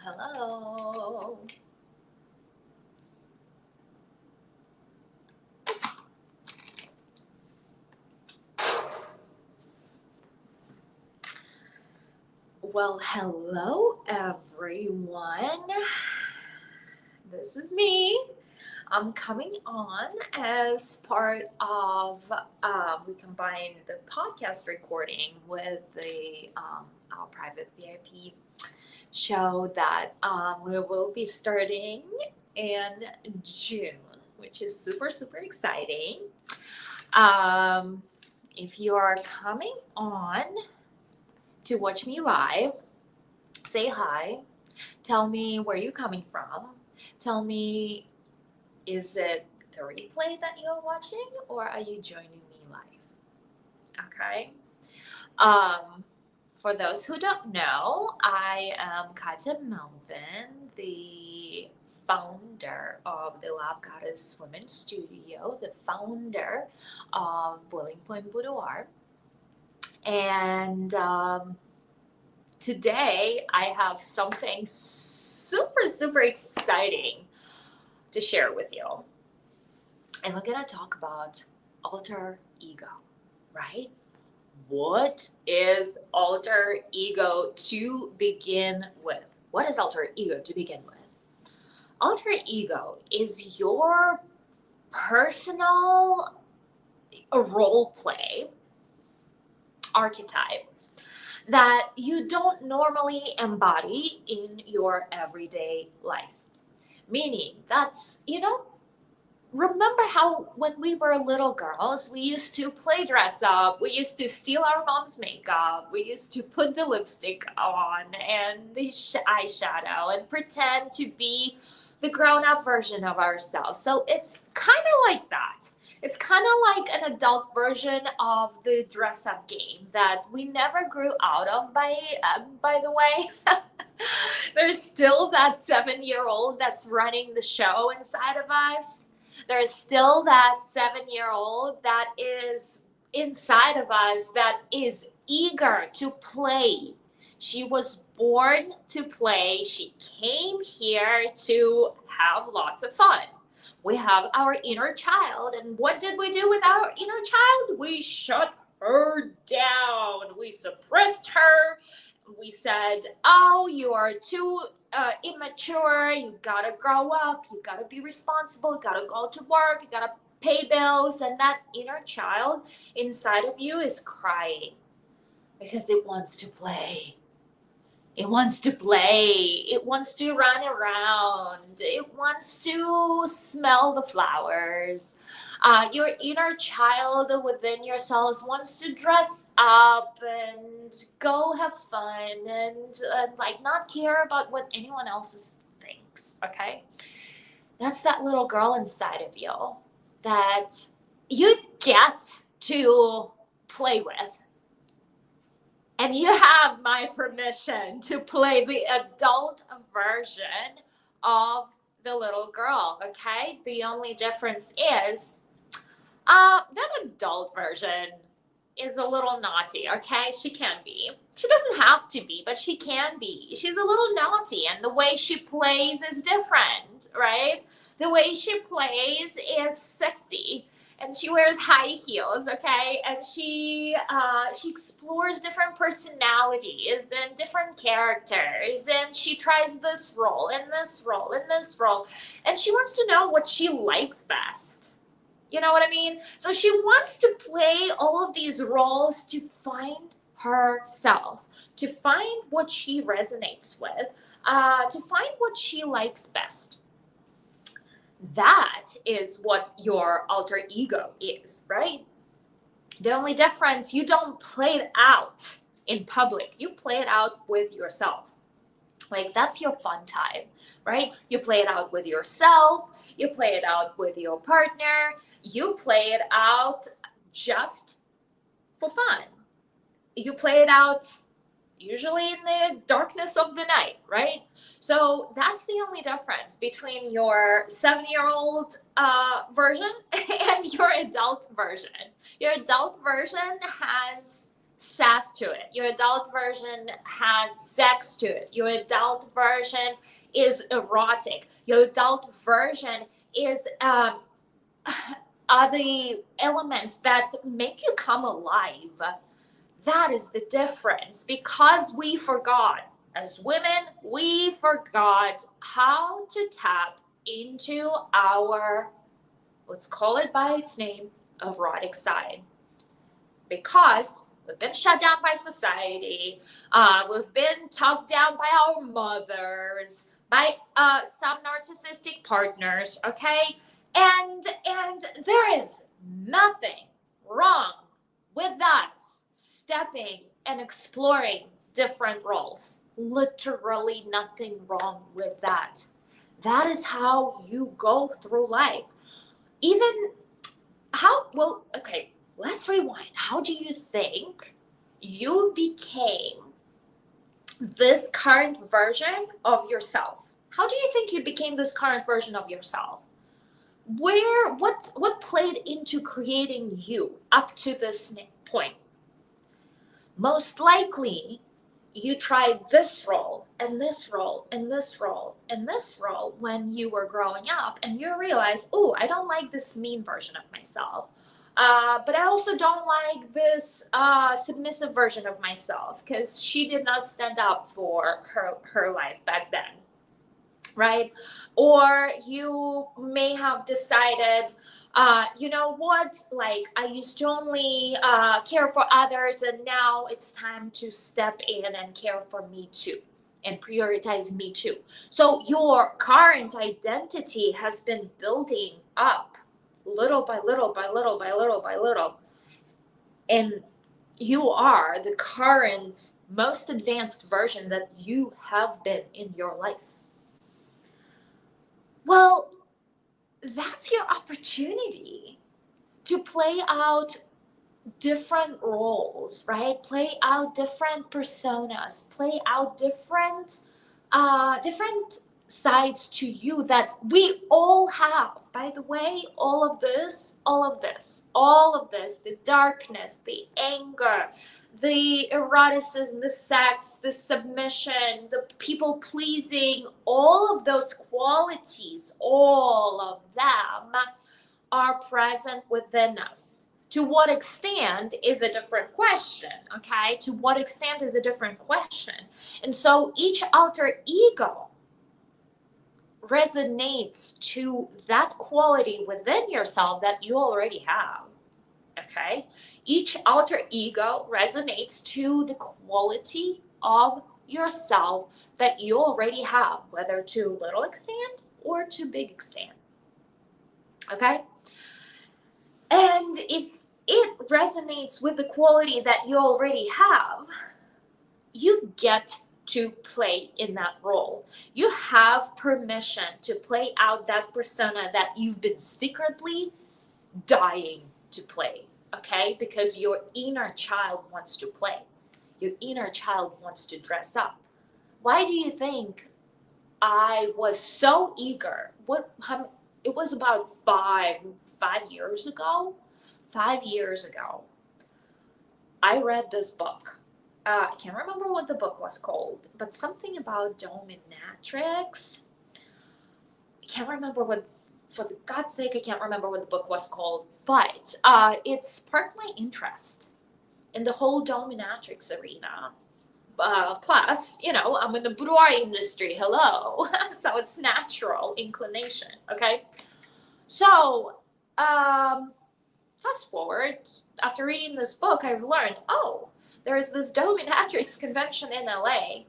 Hello. Well, hello everyone. This is me. I'm coming on as part of, we combine the podcast recording with our private VIP show that we will be starting in June, which is super, super exciting. If you are coming on to watch me live, say hi. Tell me where you're coming from. Tell me, is it the replay that you're watching or are you joining me live? Okay. For those who don't know, I am Katja Melvin, the founder of the Lovegodesss Women's Studio, the founder of Boiling Point Boudoir. And today I have something super, super exciting to share with you. And we're going to talk about alter ego, right? What is alter ego to begin with? What is alter ego to begin with? Alter ego is your personal role play archetype that you don't normally embody in your everyday life. Meaning that's, remember how when we were little girls, we used to play dress up, we used to steal our mom's makeup, we used to put the lipstick on and the eyeshadow and pretend to be the grown-up version of ourselves. So it's kind of like that. It's kind of like an adult version of the dress-up game that we never grew out of, by the way. There's still that 7-year-old that's running the show inside of us. There's still that 7-year-old that is inside of us that is eager to play. She was born to play. She came here to have lots of fun. We have our inner child, and what did we do with our inner child? We shut her down. We suppressed her. We said, oh, you are too immature. You gotta grow up. You gotta be responsible. You gotta go to work. You gotta pay bills. And that inner child inside of you is crying because it wants to play. It wants to play. It wants to run around. It wants to smell the flowers. Your inner child within yourselves wants to dress up and go have fun and like not care about what anyone else thinks, okay? That's that little girl inside of you that you get to play with. And you have my permission to play the adult version of the little girl, okay? The only difference is that adult version is a little naughty, okay? She can be. She doesn't have to be, but she can be. She's a little naughty, and the way she plays is different, right? The way she plays is sexy. And she wears high heels, okay? And she explores different personalities and different characters. And she tries this role and this role and this role. And she wants to know what she likes best. You know what I mean? So she wants to play all of these roles to find herself, to find what she resonates with, to find what she likes best. That is what your alter ego is, right? The only difference, you don't play it out in public. You play it out with yourself. Like, that's your fun time, right? You play it out with yourself. You play it out with your partner. You play it out just for fun. You play it out usually in the darkness of the night, right? So that's the only difference between your 7-year-old version and your adult version. Your adult version has sass to it. Your adult version has sex to it. Your adult version is erotic. Your adult version is are the elements that make you come alive. That is the difference, because we forgot, as women, we forgot how to tap into our, let's call it by its name, erotic side. Because we've been shut down by society, we've been talked down by our mothers, by some narcissistic partners, okay? And there is nothing wrong with us stepping and exploring different roles. Literally nothing wrong with that. That is how you go through life. Even how, well, okay, let's rewind. How do you think you became this current version of yourself? How do you think you became this current version of yourself? What played into creating you up to this point? Most likely, you tried this role and this role and this role and this role when you were growing up, and you realize, oh, I don't like this mean version of myself. But I also don't like this submissive version of myself, because she did not stand up for her life back then, right? Or you may have decided, you know what, like I used to only care for others, and now it's time to step in and care for me too, and prioritize me too. So your current identity has been building up little by little by little by little by little. And you are the current most advanced version that you have been in your life. Well, that's your opportunity to play out different roles, right? Play out different personas, play out different sides to you that we all have. By the way, all of this, the darkness, the anger, the eroticism, the sex, the submission, the people pleasing, all of those qualities, all of them are present within us. To what extent is a different question, okay? To what extent is a different question. And so each alter ego resonates to that quality within yourself that you already have, okay? Each alter ego resonates to the quality of yourself that you already have, whether to little extent or to big extent, okay? And if it resonates with the quality that you already have, you get to play in that role. You have permission to play out that persona that you've been secretly dying to play, okay? Because your inner child wants to play. Your inner child wants to dress up. Why do you think I was so eager? It was about 5 years ago. 5 years ago, I read this book. I can't remember what the book was called, but something about dominatrix. I can't remember what, for the God's sake, I can't remember what the book was called, but it sparked my interest in the whole dominatrix arena. Plus, you know, I'm in the boudoir industry, hello, so it's natural inclination, okay? So, fast forward, after reading this book, I learned, oh, there's this dominatrix convention in LA.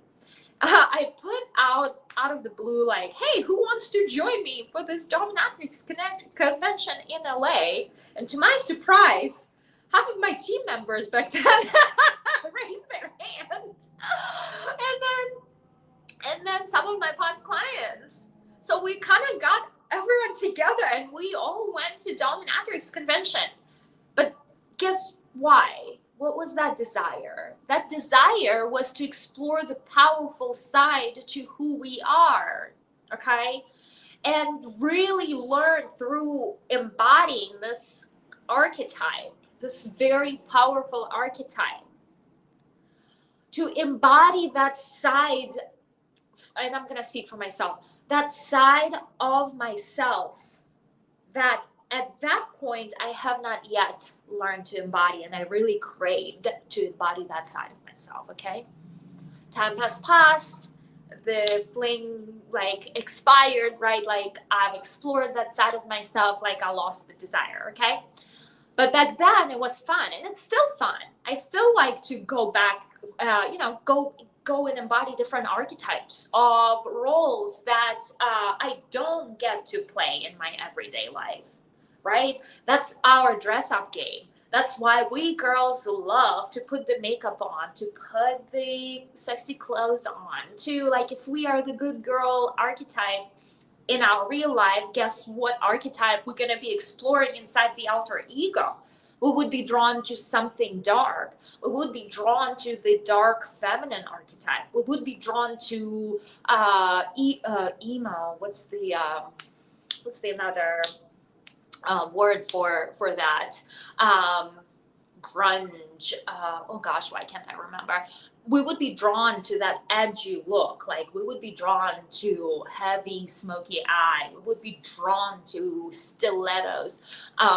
I put out of the blue, like, hey, who wants to join me for this dominatrix convention in LA? And to my surprise, half of my team members back then raised their hand. And then some of my past clients. So we kind of got everyone together and we all went to dominatrix convention. But guess why? What was that desire? That desire was to explore the powerful side to who we are, okay? And really learn through embodying this archetype, this very powerful archetype, to embody that side, and I'm going to speak for myself, that side of myself that at that point I have not yet learned to embody, and I really craved to embody that side of myself. Okay, time has passed, the fling like expired, right? Like I've explored that side of myself, like I lost the desire. Okay, but back then it was fun, and it's still fun. I still like to go back, go and embody different archetypes of roles that I don't get to play in my everyday life, right? That's our dress up game. That's why we girls love to put the makeup on, to put the sexy clothes on, to, like, if we are the good girl archetype in our real life, guess what archetype we're going to be exploring inside the alter ego? We would be drawn to something dark. We would be drawn to the dark feminine archetype. We would be drawn to emo. What's the another word for that? Grunge. Oh gosh, why can't I remember? We would be drawn to that edgy look. Like we would be drawn to heavy, smoky eye. We would be drawn to stilettos.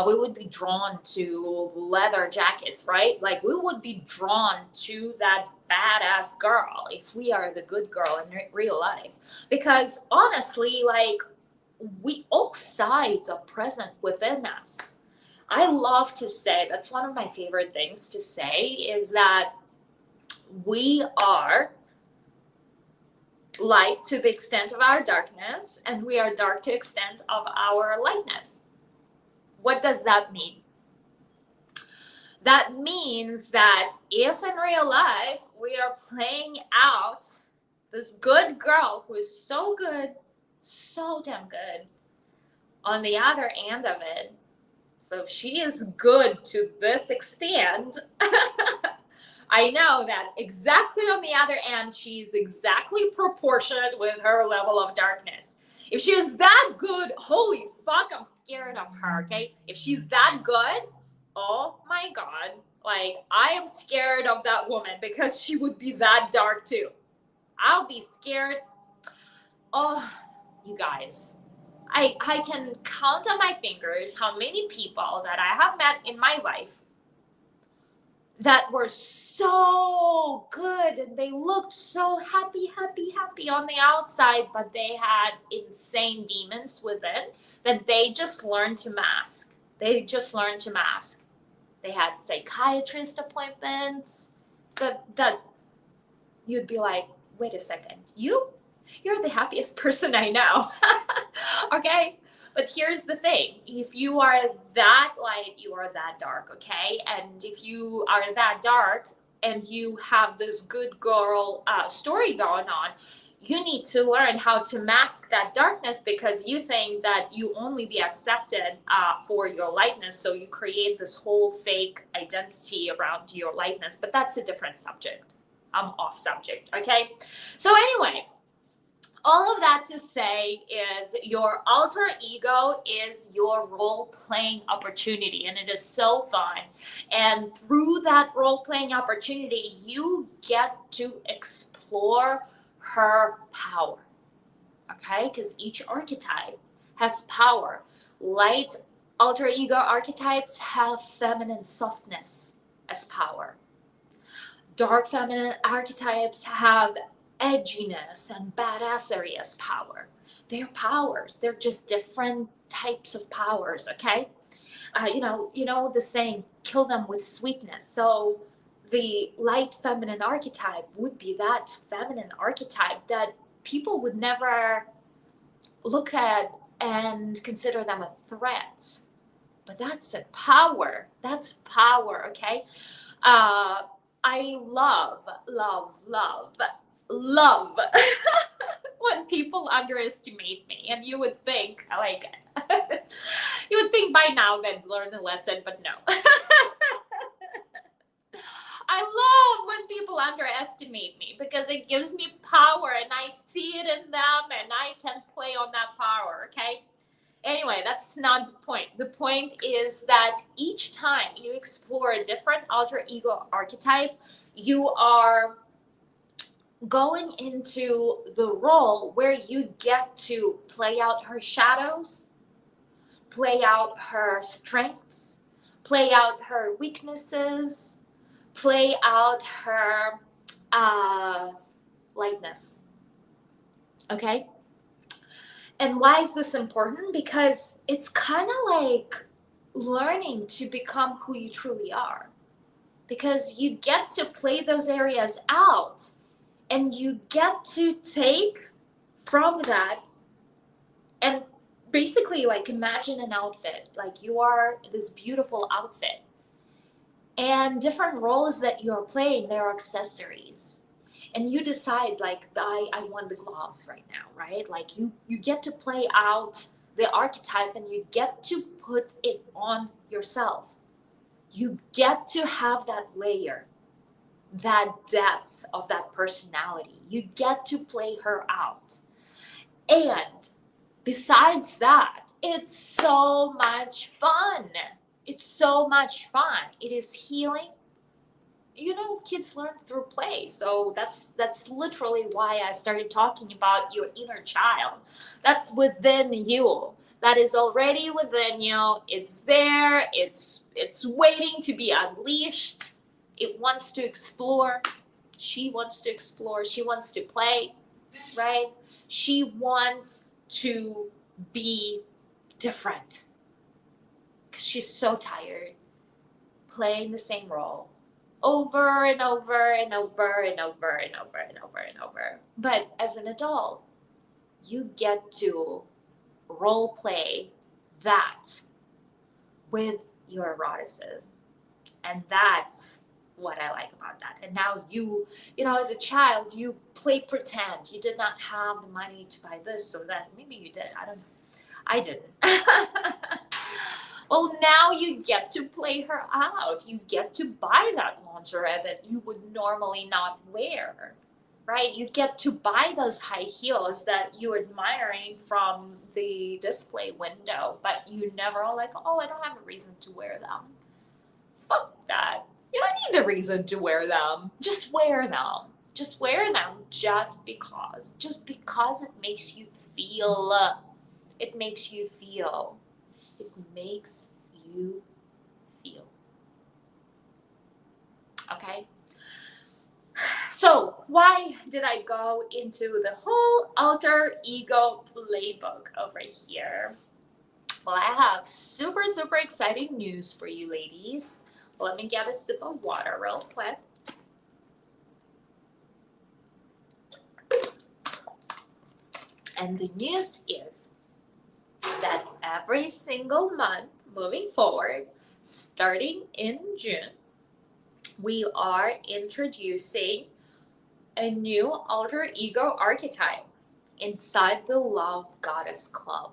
We would be drawn to leather jackets, right? Like we would be drawn to that badass girl if we are the good girl in real life. Because honestly, like, all sides are present within us. I love to say, that's one of my favorite things to say, is that we are light to the extent of our darkness, and we are dark to the extent of our lightness. What does that mean? That means that if in real life we are playing out this good girl who is so good, so damn good, on the other end of it, so if she is good to this extent, I know that exactly on the other end, she's exactly proportionate with her level of darkness. If she is that good, holy fuck, I'm scared of her, okay? If she's that good, oh my God, like, I am scared of that woman because she would be that dark too. I'll be scared. Oh, you guys. I can count on my fingers how many people that I have met in my life that were so good and they looked so happy on the outside, but they had insane demons within that they just learned to mask. They just learned to mask. They had psychiatrist appointments that you'd be like, wait a second, you're the happiest person I know. Okay? But here's the thing. If you are that light, you are that dark, okay? And if you are that dark and you have this good girl story going on, you need to learn how to mask that darkness because you think that you only be accepted for your lightness. So you create this whole fake identity around your lightness. But that's a different subject. I'm off subject, okay? So anyway, all of that to say is your alter ego is your role-playing opportunity, and it is so fun. And through that role-playing opportunity, you get to explore her power, okay? Because each archetype has power. Light alter ego archetypes have feminine softness as power. Dark feminine archetypes have edginess and badassery as power. They're powers. They're just different types of powers, okay? You know the saying, kill them with sweetness. So the light feminine archetype would be that feminine archetype that people would never look at and consider them a threat. But that's a power. That's power, okay? I love when people underestimate me, and you would think like you would think by now they'd learn a lesson, but no. I love when people underestimate me because it gives me power and I see it in them and I can play on that power, okay? Anyway, that's not the point. The point is that each time you explore a different alter ego archetype, you are going into the role where you get to play out her shadows, play out her strengths, play out her weaknesses, play out her lightness. Okay? And why is this important? Because it's kind of like learning to become who you truly are. Because you get to play those areas out and you get to take from that and basically like imagine an outfit. Like you are this beautiful outfit. And different roles that you're playing, they're accessories. And you decide like I want the gloves right now, right? Like you get to play out the archetype and you get to put it on yourself. You get to have that layer, that depth of that personality. You get to play her out. And besides that, it's so much fun. It's so much fun. It is healing. You know, kids learn through play. So that's literally why I started talking about your inner child. That's within you. That is already within you. It's there. It's waiting to be unleashed. It wants to explore. She wants to explore. She wants to play, right? She wants to be different because she's so tired playing the same role over and over and over and over and over and over and over. But as an adult, you get to role play that with your eroticism. And that's what I like about that. And now you know, as a child, you play pretend. You did not have the money to buy this or that. Maybe you did. I don't know. I didn't. Well, now you get to play her out. You get to buy that lingerie that you would normally not wear, right? You get to buy those high heels that you're admiring from the display window, but you never are like, oh, I don't have a reason to wear them. Fuck that. You don't need a reason to wear them. Just wear them. Just wear them just because. Just because it makes you feel. It makes you feel. It makes you feel. Okay? So, why did I go into the whole alter ego playbook over here? Well, I have super, super exciting news for you ladies. Let me get a sip of water real quick. And the news is that every single month moving forward, starting in June, we are introducing a new alter ego archetype inside the Lovegodesss Club.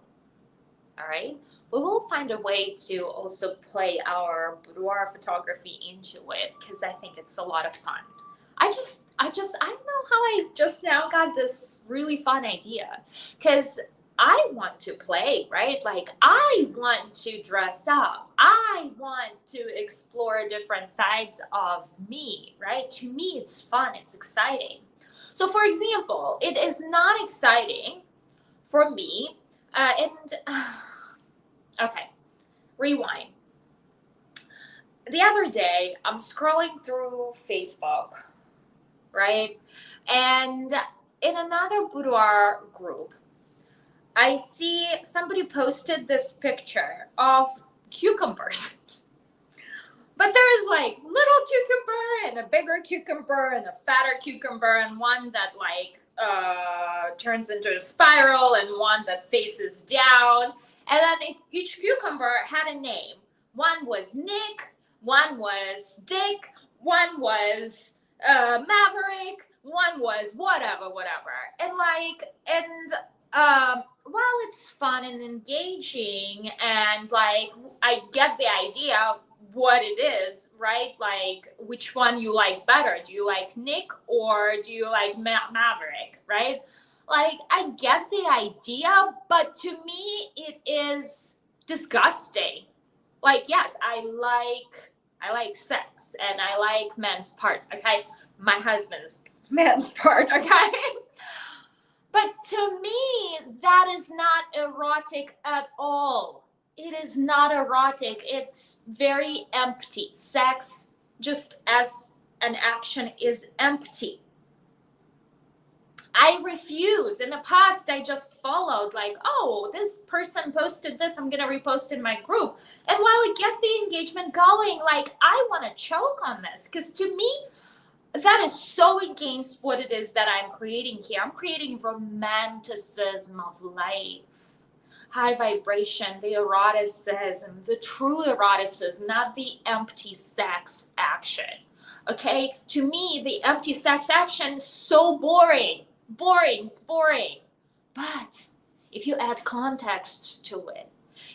All right? We will find a way to also play our boudoir photography into it because I think it's a lot of fun. I don't know how I just now got this really fun idea because I want to play, right? Like I want to dress up. I want to explore different sides of me, right? To me, it's fun. It's exciting. So for example, it is not exciting for me okay, rewind. The other day, I'm scrolling through Facebook, right? And in another boudoir group, I see somebody posted this picture of cucumbers. But there is like little cucumber and a bigger cucumber and a fatter cucumber and one that like turns into a spiral and one that faces down. And then each cucumber had a name. One was Nick, one was Dick, one was Maverick, one was whatever. And while it's fun and engaging and like I get the idea what it is, right? Like which one you like better. Do you like Nick or do you like Maverick, right? Like I get the idea, but to me it is disgusting. Like yes, I like sex and I like men's parts. Okay, my husband's man's part, okay? But to me, that is not erotic at all. It is not erotic. It's very empty. Sex, just as an action, is empty. I refuse. In the past, I just followed, like, oh, this person posted this, I'm going to repost in my group. And while I get the engagement going, like, I want to choke on this. Because to me, that is so against what it is that I'm creating here. I'm creating romanticism of life, high vibration, the eroticism, the true eroticism, not the empty sex action. Okay? To me, the empty sex action is so boring. It's boring. But if you add context to it,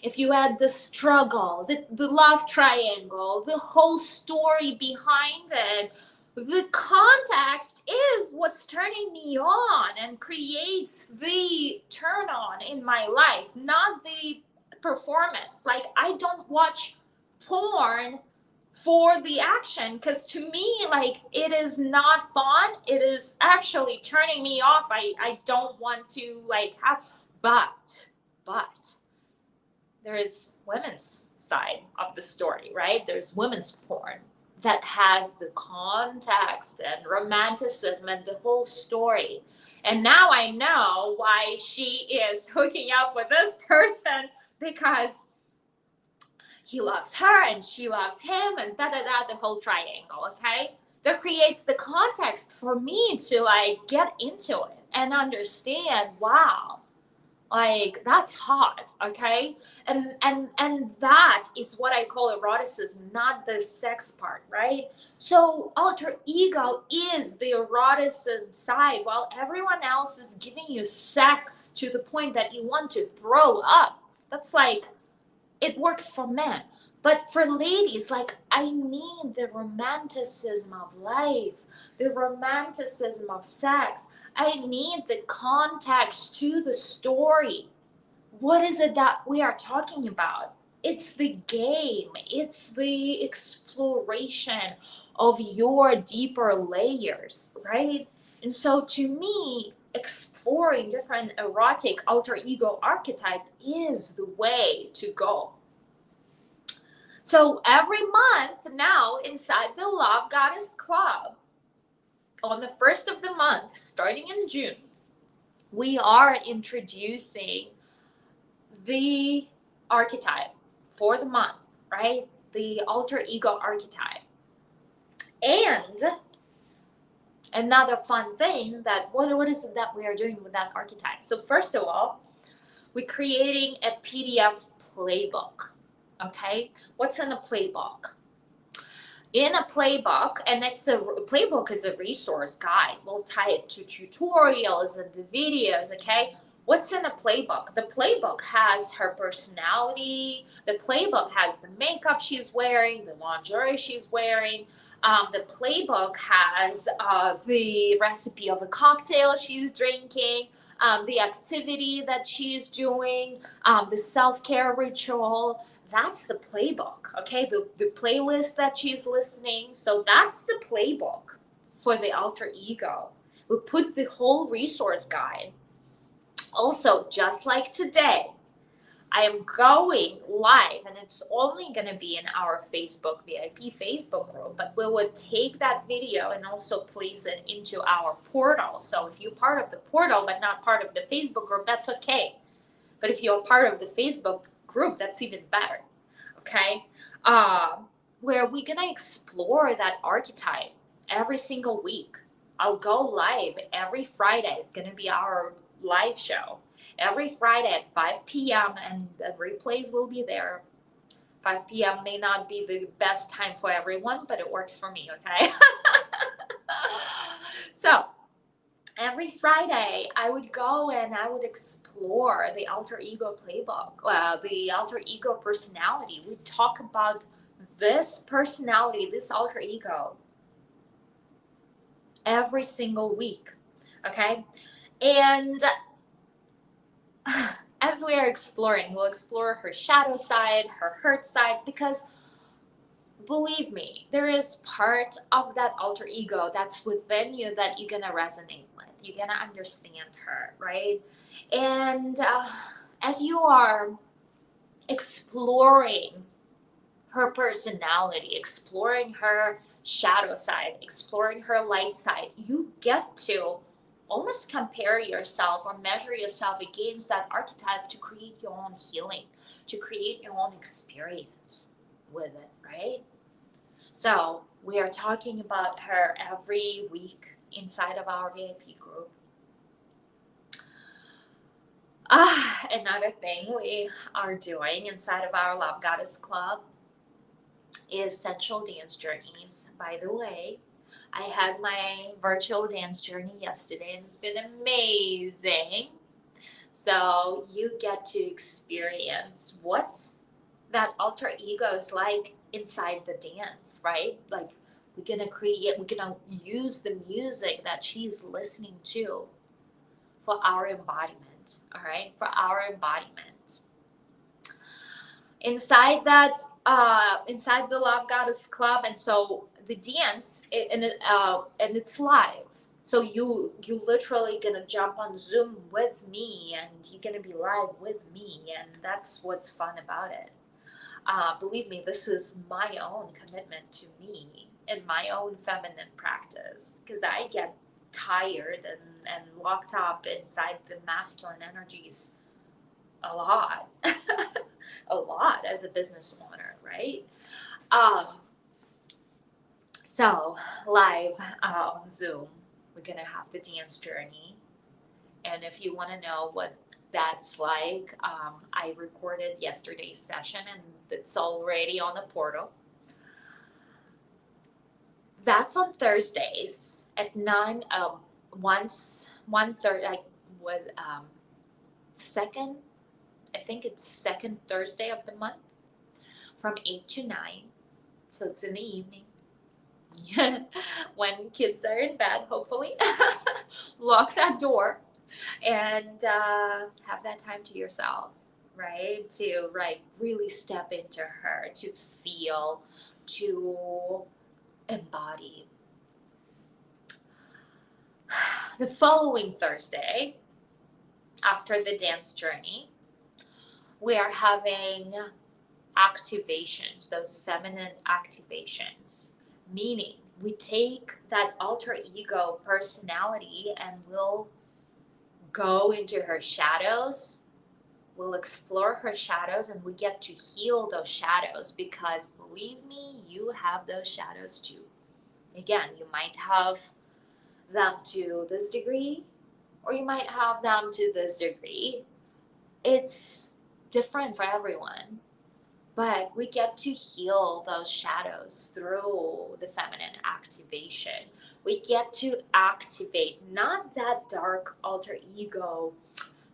if you add the struggle, the love triangle, the whole story behind it, the context is what's turning me on and creates the turn on in my life, not the performance. Like, I don't watch porn for the action, because to me, like, it is not fun. It is actually turning me off. I don't want to, like, have, but there is women's side of the story, right? There's women's porn that has the context and romanticism and the whole story. And now I know why she is hooking up with this person, because he loves her and she loves him and the whole triangle, okay? That creates the context for me to, like, get into it and understand, wow, like, that's hot, okay? And that is what I call eroticism, not the sex part, right? So alter ego is the eroticism side, while everyone else is giving you sex to the point that you want to throw up. That's like, it works for men. But for ladies, like, I need the romanticism of life, the romanticism of sex. I need the context to the story. What is it that we are talking about? It's the game. It's the exploration of your deeper layers, right? And so to me, exploring different erotic alter ego archetype is the way to go. So every month now, inside the Lovegodesss Club, on the first of the month, starting in June, we are introducing the archetype for the month, right? The alter ego archetype. And another fun thing, that what is it that we are doing with that archetype? So first of all, we're creating a PDF playbook. Okay, what's in a playbook? In a playbook, and it's a playbook is a resource guide. We'll tie it to tutorials and the videos. Okay, what's in a playbook? The playbook has her personality. The playbook has the makeup she's wearing, the lingerie she's wearing. The playbook has the recipe of a cocktail she's drinking, the activity that she's doing, the self-care ritual. That's the playbook, okay? The playlist that she's listening. So that's the playbook for the alter ego. We put the whole resource guide. Also, just like today, I am going live, and it's only going to be in our Facebook VIP Facebook group, but we would take that video and also place it into our portal. So if you're part of the portal but not part of the Facebook group, that's okay. But if you're part of the Facebook group, that's even better, okay? Where we're going to explore that archetype every single week. I'll go live every Friday. It's going to be our live show. Every Friday at 5 p.m. and the replays will be there. 5 p.m. may not be the best time for everyone, but it works for me, okay? So every Friday, I would go and I would explore the alter ego playbook, the alter ego personality. We talk about this personality, this alter ego, every single week, okay? And as we are exploring, we'll explore her shadow side, her hurt side, because believe me, there is part of that alter ego that's within you that you're gonna resonate with. You're gonna understand her, right? And as you are exploring her personality, exploring her shadow side, exploring her light side, you get to almost compare yourself or measure yourself against that archetype to create your own healing, to create your own experience with it, right? So we are talking about her every week inside of our VIP group. Another thing we are doing inside of our Lovegodesss Club is sensual dance journeys. By the way, I had my virtual dance journey yesterday and it's been amazing. So you get to experience what that alter ego is like inside the dance, right? Like we're gonna use the music that she's listening to for our embodiment, all right? For our embodiment. Inside the Lovegodesss Club, and so the dance and it's live. So you literally gonna jump on Zoom with me, and you're gonna be live with me, and that's what's fun about it. Believe me, this is my own commitment to me and my own feminine practice, because I get tired and locked up inside the masculine energies a lot. A lot as a business owner, right? Um, so live on Zoom, we're gonna have the dance journey, and if you want to know what that's like, I recorded yesterday's session, and it's already on the portal. That's on Thursdays at 9. Once 1:30, like with second. I think it's second Thursday of the month from 8 to 9. So it's in the evening. When kids are in bed, hopefully. Lock that door and have that time to yourself, right? To really step into her, to feel, to embody. The following Thursday, after the dance journey, we are having activations, those feminine activations, meaning we take that alter ego personality and we'll go into her shadows. We'll explore her shadows and we get to heal those shadows, because believe me, you have those shadows too. Again, you might have them to this degree or you might have them to this degree. It's different for everyone. But we get to heal those shadows through the feminine activation. We get to activate not that dark alter ego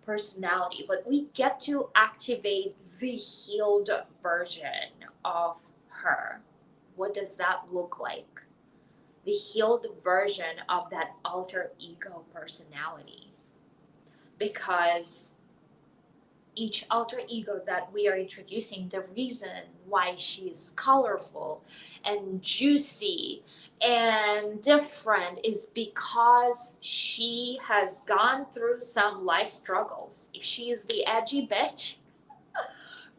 personality, but we get to activate the healed version of her. What does that look like? The healed version of that alter ego personality. Because each alter ego that we are introducing, the reason why she's colorful and juicy and different is because she has gone through some life struggles. If she is the edgy bitch,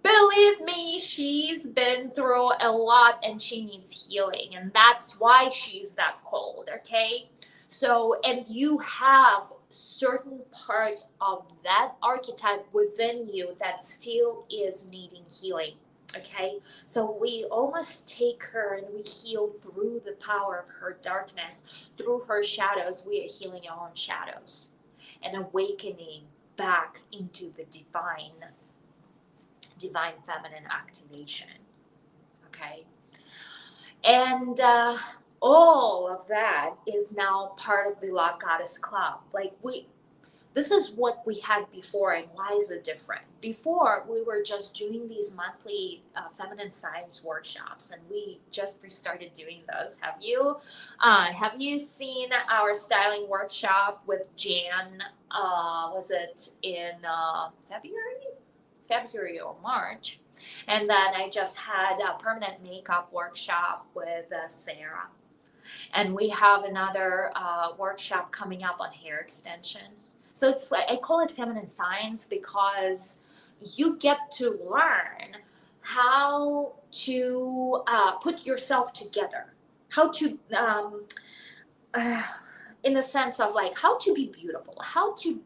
believe me, she's been through a lot and she needs healing, and that's why she's that cold, okay? So, and you have certain part of that archetype within you that still is needing healing, okay? So we almost take her and we heal through the power of her darkness, through her shadows. We are healing our own shadows and awakening back into the divine feminine activation, okay? And all of that is now part of the Lovegodesss Club. This is what we had before, and why is it different? Before, we were just doing these monthly feminine science workshops, and we just restarted doing those. Have you seen our styling workshop with Jan? Was it in February or March? And then I just had a permanent makeup workshop with Sarah. And we have another workshop coming up on hair extensions. So it's like, I call it feminine science because you get to learn how to put yourself together, how to uh, in the sense of like how to be beautiful, how to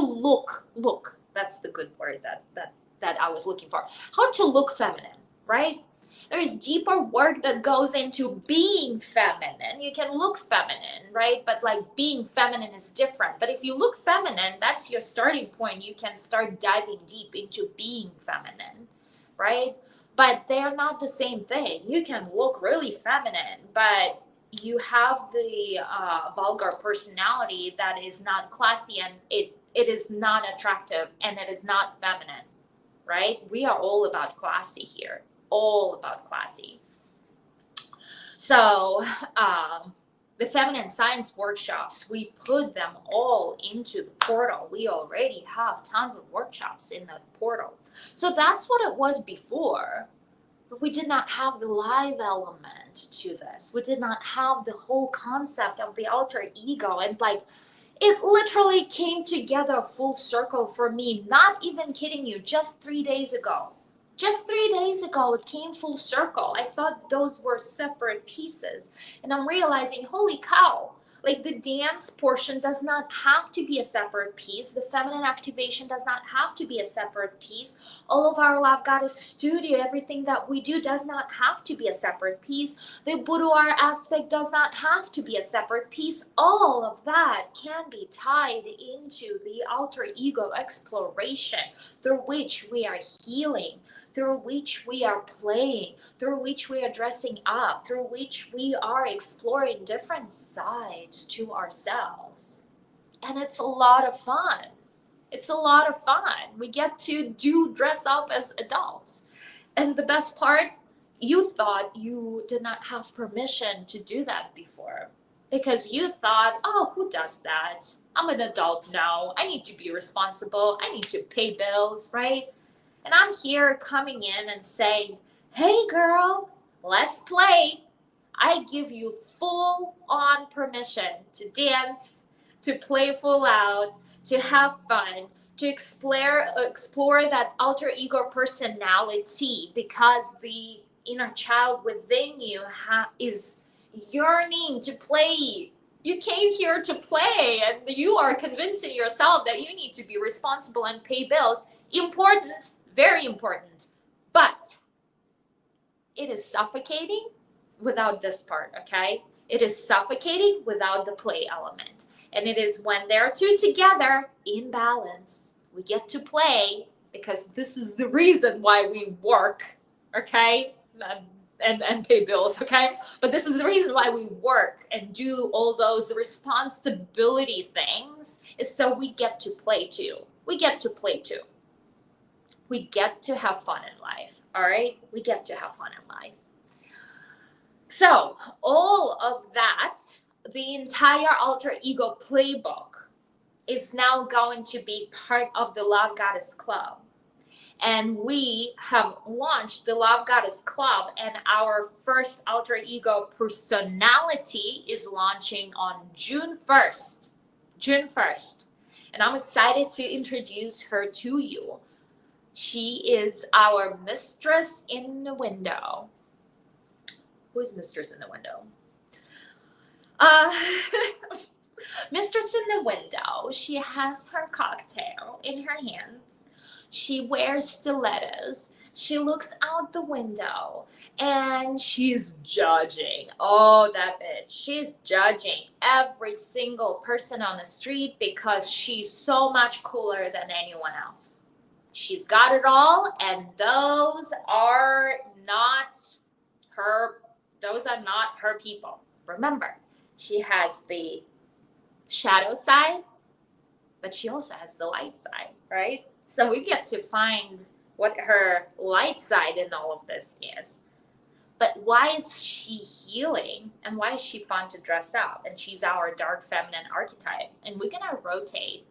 look. That's the good word that I was looking for. How to look feminine, right? There is deeper work that goes into being feminine. You can look feminine, right? But like being feminine is different. But if you look feminine, that's your starting point. You can start diving deep into being feminine, right? But they're not the same thing. You can look really feminine, but you have the vulgar personality that is not classy, and it is not attractive, and it is not feminine, right? We are all about classy here, all about classy. So the feminine science workshops, we put them all into the portal. We already have tons of workshops in the portal. So that's what it was before. But we did not have the live element to this. We did not have the whole concept of the alter ego. And like, it literally came together full circle for me. Not even kidding you, just 3 days ago. Just 3 days ago, it came full circle. I thought those were separate pieces. And I'm realizing, holy cow, like the dance portion does not have to be a separate piece. The feminine activation does not have to be a separate piece. All of our Lovegodesss studio, everything that we do does not have to be a separate piece. The boudoir aspect does not have to be a separate piece. All of that can be tied into the alter ego exploration through which we are healing, through which we are playing, through which we are dressing up, through which we are exploring different sides to ourselves. And it's a lot of fun. It's a lot of fun. We get to dress up as adults. And the best part, you thought you did not have permission to do that before. Because you thought, oh, who does that? I'm an adult now. I need to be responsible. I need to pay bills, right? And I'm here coming in and saying, hey girl, let's play. I give you full on permission to dance, to play full out, to have fun, to explore that alter ego personality, because the inner child within you is yearning to play. You came here to play, and you are convincing yourself that you need to be responsible and pay bills. Important, very important, but it is suffocating without this part, okay? It is suffocating without the play element. And it is when they're two together in balance, we get to play, because this is the reason why we work, okay? And pay bills, okay? But this is the reason why we work and do all those responsibility things, is so we get to play too. We get to play too. We get to have fun in life, all right? We get to have fun in life. So all of that, the entire alter ego playbook is now going to be part of the Lovegodesss Club. And we have launched the Lovegodesss Club, and our first alter ego personality is launching on June 1st. June 1st. And I'm excited to introduce her to you. She is our mistress in the window. Who is mistress in the window? Mistress in the window. She has her cocktail in her hands. She wears stilettos. She looks out the window and she's judging. Oh, that bitch. She's judging every single person on the street because she's so much cooler than anyone else. She's got it all, and those are not her people. Remember, she has the shadow side, but she also has the light side, right? So we get to find what her light side in all of this is. But why is she healing, and why is she fun to dress up? And she's our dark feminine archetype. And we're going to rotate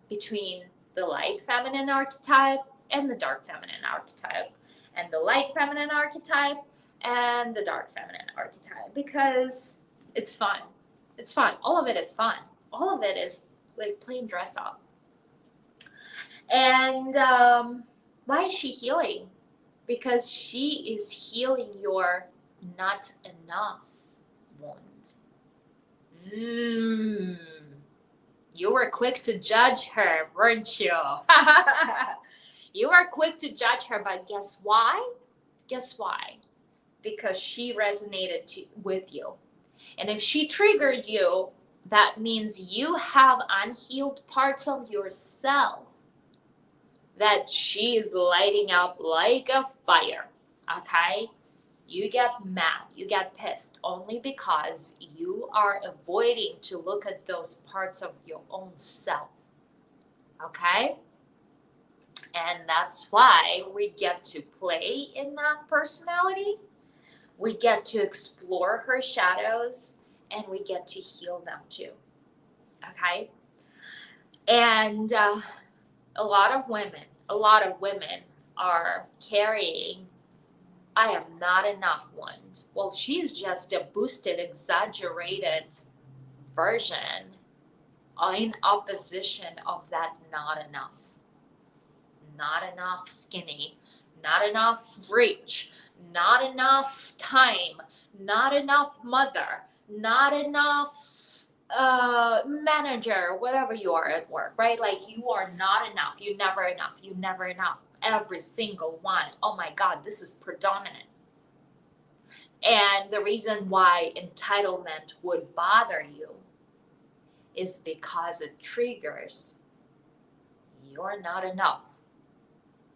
between the light feminine archetype and the dark feminine archetype, and the light feminine archetype, and the dark feminine archetype, because it's fun. It's fun. All of it is fun. All of it is like playing dress up. And why is she healing? Because she is healing your not enough wound. You were quick to judge her, weren't you? You were quick to judge her, but guess why? Guess why? Because she resonated with you. And if she triggered you, that means you have unhealed parts of yourself that she is lighting up like a fire, okay? You get mad, you get pissed only because you are avoiding to look at those parts of your own self, okay? And that's why we get to play in that personality. We get to explore her shadows, and we get to heal them too, okay? And a lot of women are carrying I am not enough wound. Well, she's just a boosted, exaggerated version in opposition of that not enough. Not enough skinny, not enough reach, not enough time, not enough mother, not enough manager, whatever you are at work, right? Like you are not enough. You're never enough. You're never enough. Every single one. Oh my God, this is predominant. And the reason why entitlement would bother you is because it triggers you're not enough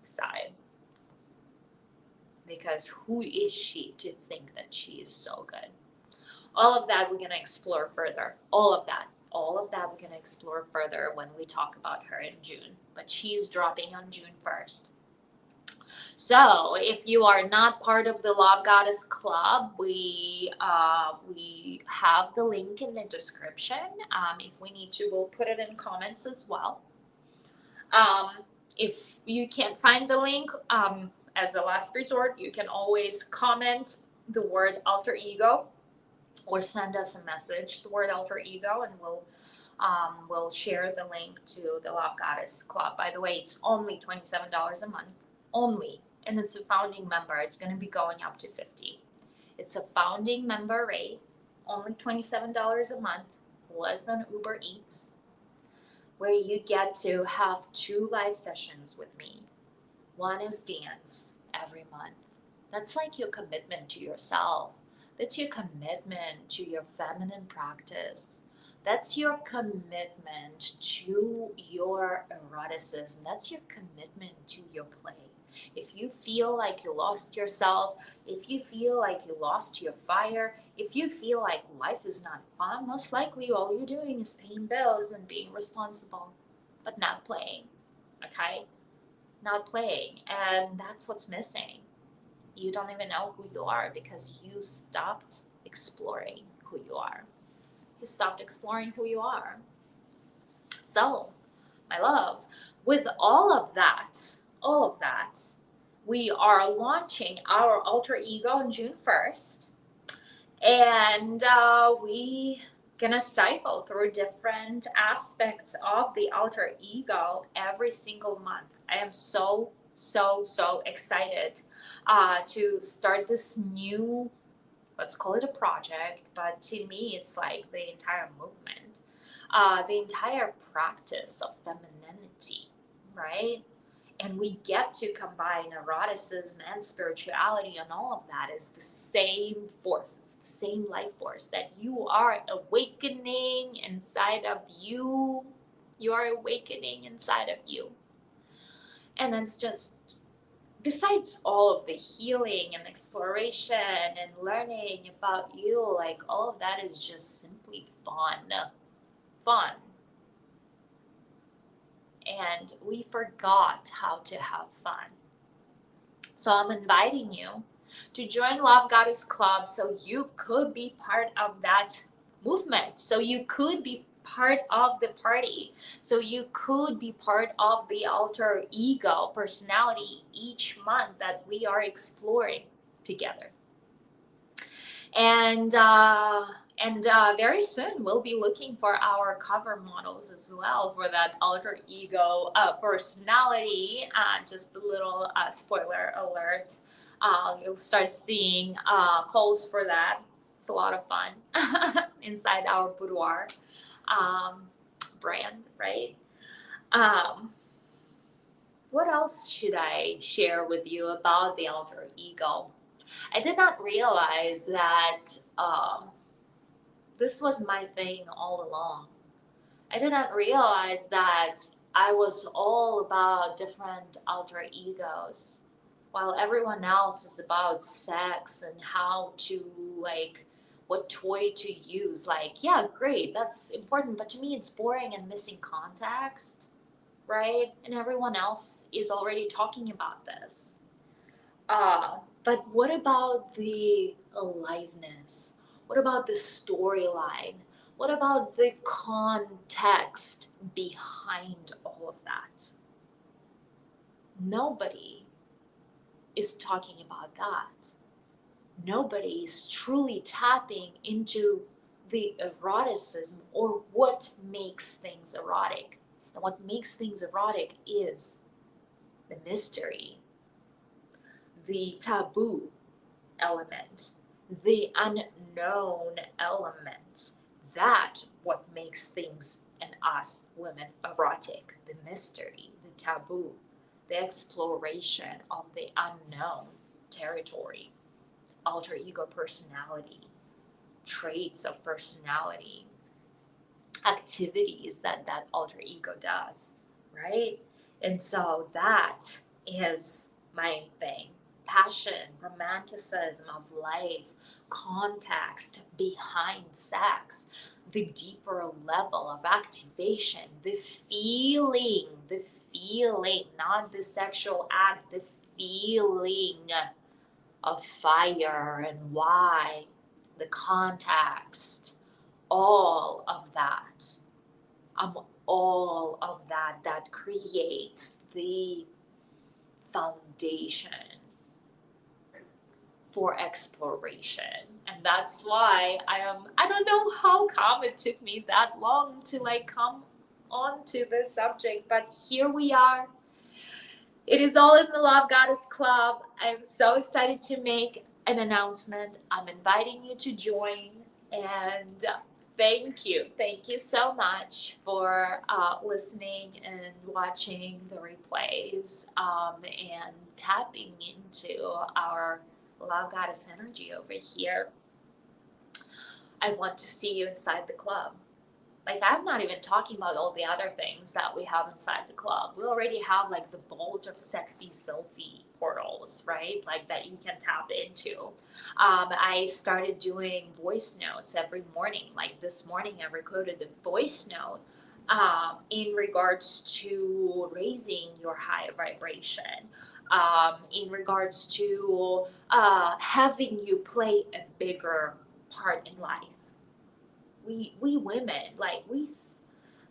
side. Because who is she to think that she is so good? All of that we're going to explore further. All of that we're going to explore further when we talk about her in June. But she's dropping on June 1st. So if you are not part of the Lovegodesss Club, we have the link in the description. If we need to, we'll put it in comments as well. If you can't find the link, as a last resort, you can always comment the word alter ego or send us a message, the word alter ego, and we'll share the link to the Lovegodesss Club. By the way, it's only $27 a month. Only. And it's a founding member. It's going to be going up to $50. It's a founding member rate, only $27 a month, less than Uber Eats, where you get to have 2 live sessions with me. One is dance every month. That's like your commitment to yourself. That's your commitment to your feminine practice. That's your commitment to your eroticism. That's your commitment to your play. If you feel like you lost yourself, if you feel like you lost your fire, if you feel like life is not fun, most likely all you're doing is paying bills and being responsible, but not playing, okay? Not playing, and that's what's missing. You don't even know who you are because you stopped exploring who you are. You stopped exploring who you are. So, my love, with all of that, we are launching our alter ego on June 1st. And we gonna cycle through different aspects of the alter ego every single month. I am so excited to start this new, let's call it a project, but to me it's like the entire movement, the entire practice of femininity, right? And we get to combine eroticism and spirituality, and all of that is the same force. It's the same life force that you are awakening inside of you. You are awakening inside of you. And it's just, besides all of the healing and exploration and learning about you, like all of that is just simply fun. Fun. And we forgot how to have fun. So I'm inviting you to join Lovegodesss Club so you could be part of that movement. So you could be part of the party. So you could be part of the alter ego personality each month that we are exploring together. And very soon we'll be looking for our cover models as well for that alter ego personality. Just a little spoiler alert. You'll start seeing calls for that. It's a lot of fun inside our boudoir brand, right? What else should I share with you about the alter ego? I did not realize that this was my thing all along. I did not realize that I was all about different alter egos, while everyone else is about sex and how to, like, what toy to use. Like, yeah, great, that's important, but to me it's boring and missing context, right? And everyone else is already talking about this. But what about the aliveness? What about the storyline? What about the context behind all of that? Nobody is talking about that. Nobody is truly tapping into the eroticism or what makes things erotic. And what makes things erotic is the mystery, the taboo element, the unknown element. That what makes things and us women erotic. The mystery, the taboo, the exploration of the unknown territory, alter ego personality, traits of personality, activities that alter ego does, right? And so that is my thing. Passion, romanticism of life, context behind sex, the deeper level of activation, the feeling, not the sexual act, the feeling of fire and why, the context, all of that. All of that creates the foundation for exploration. And that's why I don't know how come it took me that long to like come onto this subject, but here we are. It is all in the Lovegodesss Club. I'm so excited to make an announcement. I'm inviting you to join, and thank you so much for listening and watching the replays and tapping into our Lovegodesss energy over here. I want to see you inside the club. Like, I'm not even talking about all the other things that we have inside the club. We already have like the vault of sexy selfie portals, right? Like that you can tap into. I started doing voice notes every morning. Like this morning, I recorded a voice note in regards to raising your high vibration, in regards to having you play a bigger part in life. We women, like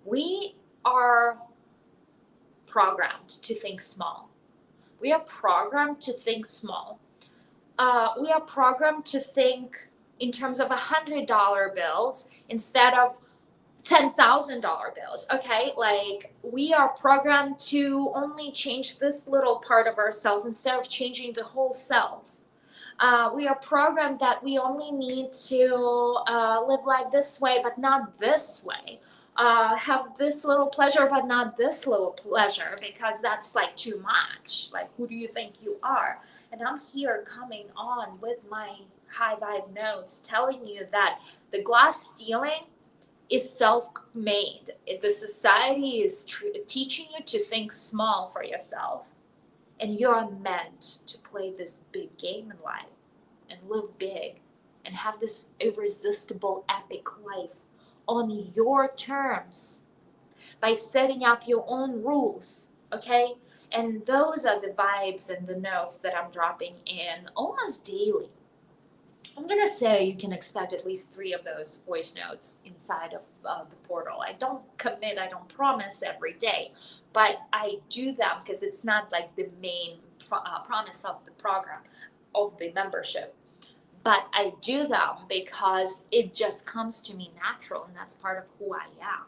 we are programmed to think small. We are programmed to think small. We are programmed to think in terms of $100 bills instead of $10,000 bills. Okay, like we are programmed to only change this little part of ourselves instead of changing the whole self. We are programmed that we only need to live life this way, but not this way. Have this little pleasure, but not this little pleasure, because that's like too much. Like, who do you think you are? And I'm here coming on with my high vibe notes, telling you that the glass ceiling is self-made. If the society is teaching you to think small for yourself, and you're meant to play this big game in life and live big and have this irresistible epic life on your terms by setting up your own rules, okay? And those are the vibes and the notes that I'm dropping in almost daily. I'm gonna say you can expect at least 3 of those voice notes inside of the portal. I don't commit, I don't promise every day, but I do them because it's not like the main promise of the program, of the membership. But I do them because it just comes to me natural, and that's part of who I am.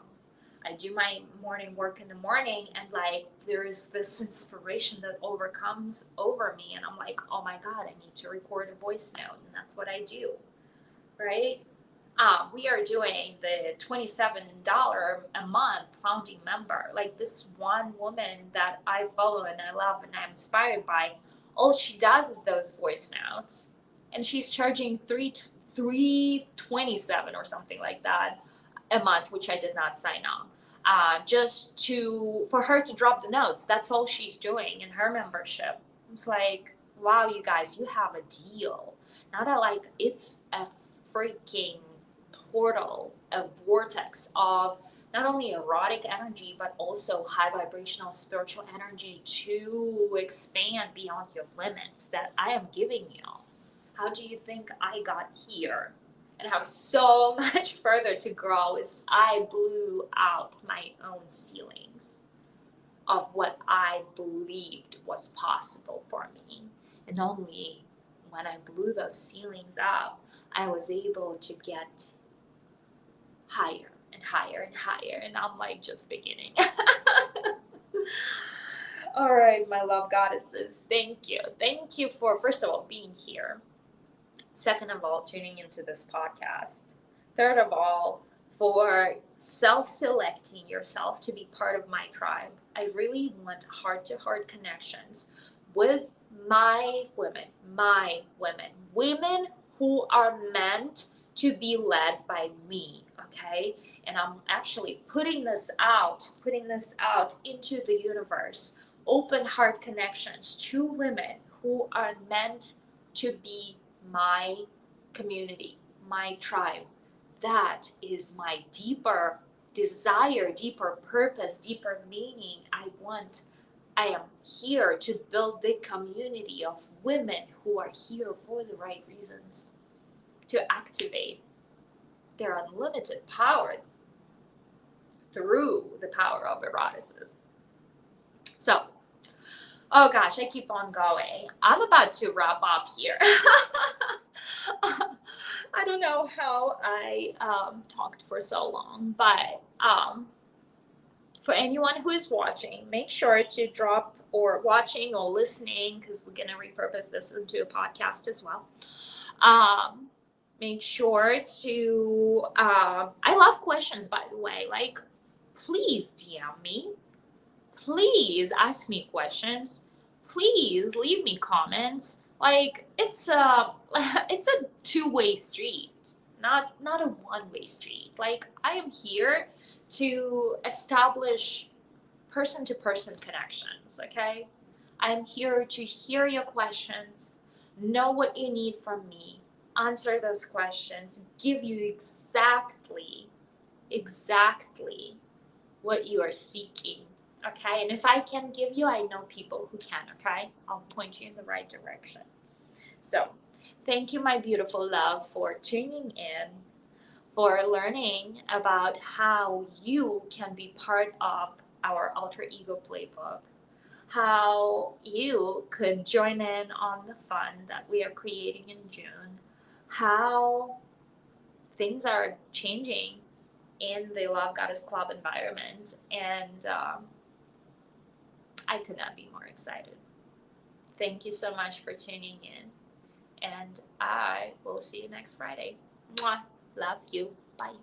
I do my morning work in the morning, and like there is this inspiration that overcomes over me, and I'm like, oh my god, I need to record a voice note, and that's what I do, right? We are doing the $27 a month founding member. Like this one woman that I follow and I love and I'm inspired by, all she does is those voice notes, and she's charging 327 or something like that a month, which I did not sign on. Just to for her to drop the notes. That's all she's doing in her membership. It's like, wow, you guys, you have a deal. Now that like it's a freaking portal, a vortex of not only erotic energy but also high vibrational spiritual energy to expand beyond your limits that I am giving you. How do you think I got here? And have so much further to grow as I blew out my own ceilings of what I believed was possible for me. And only when I blew those ceilings up, I was able to get higher and higher and higher. And I'm like just beginning. All right, my love goddesses, thank you. Thank you for, first of all, being here. Second of all, tuning into this podcast. Third of all, for self-selecting yourself to be part of my tribe. I really want heart-to-heart connections with my women, women who are meant to be led by me, okay? And I'm actually putting this out into the universe. Open heart connections to women who are meant to be my community, my tribe. That is my deeper desire, deeper purpose, deeper meaning. I am here to build the community of women who are here for the right reasons, to activate their unlimited power through the power of eroticism. So, oh gosh, I keep on going. I'm about to wrap up here. I don't know how I talked for so long, but for anyone who is watching, make sure to drop or watching or listening, because we're going to repurpose this into a podcast as well. Make sure to, I love questions, by the way. Like, please DM me. Please ask me questions. Please leave me comments. Like it's a two-way street, not a one-way street. Like I am here to establish person-to-person connections, okay? I'm here to hear your questions, know what you need from me, answer those questions, give you exactly what you are seeking. Okay, and if I can give you, I know people who can, okay? I'll point you in the right direction. So, thank you, my beautiful love, for tuning in, for learning about how you can be part of our Alter Ego Playbook, how you could join in on the fun that we are creating in June, how things are changing in the Lovegodesss Club environment, and I could not be more excited. Thank you so much for tuning in, and I will see you next Friday. Mwah. Love you. Bye.